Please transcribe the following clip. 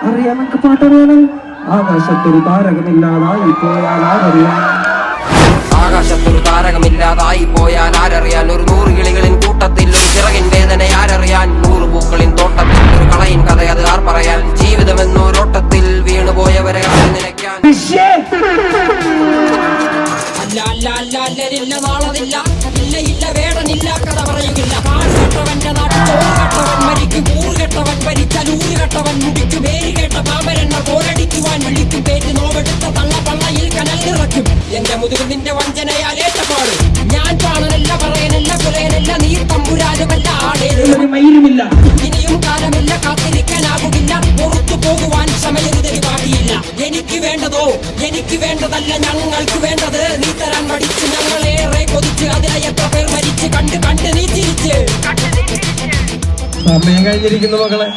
അറിയാം, നമുക്ക് പാട്ടറിയണം. ആകാശത്തൊരു താരകമില്ലാതായി പോയാൽ ആരറിയാൻ, ആകാശത്തൊരു താരകമില്ലാതായി പോയാൽ ആരറിയാൻ, ഒരു 100 കിളികളിൻ കൂട്ടത്തിൽ ഒരു ചിറകിൻ വേദന ആരറിയാൻ, 100 പൂക്കളിൻ തോട്ടത്തിൽ ഒരു കളയിൻ കഥ അത് ആർ പറയാൻ, ജീവിതമെന്നോരോട്ടത്തിൽ വീണുപോയവരെ നിലയ്ക്കാൻ. നാളതില്ല, ഇല്ല ഇല്ല വേടനില്ല, കഥ പറയുകില്ല. കാടുകെട്ടവന്റെ നാട്ടിൽ ചോറുകെട്ടവൻ മരിക്കും, ഊറുകെട്ടവൻ ഭരിച്ചാൽ ഊറുകെട്ടവൻ മുടിക്കും. പേര് കേട്ട പാമ്പരന്മാർ പോരടിക്കുവാൻ വിളിക്കും, പേറ്റ് നോവെടുത്ത തള്ള പള്ളയിൽ കനൽ നിറയ്ക്കും. എന്റെ മുതുക് നിന്റെ വഞ്ചനയാലേറ്റപ്പാട്, ഞാൻ കാണനല്ല പറയനല്ല പുലയനല്ല, നീ തമ്പുരാനുമല്ല ആടേലുമില്ല. ഇനിയും കാലമില്ല, കാത്തിരിക്കാനാകുകില്ല, പുറത്തു പോകുവാൻ സമയരുതരി പാടിയില്ല. എനിക്ക് വേണ്ടതോ എനിക്ക് വേണ്ടതല്ല, ഞങ്ങൾക്ക് വേണ്ടത് നീ തരാൻ പഠിച്ച്, ഞങ്ങളേറെ കൊതിച്ച് അതിലെ എത്ര പേർ മരിച്ച്, കണ്ട് കണ്ട് നീ ചിരിച്ച്. സമയം കഴിഞ്ഞിരിക്കുന്നു മകളെ.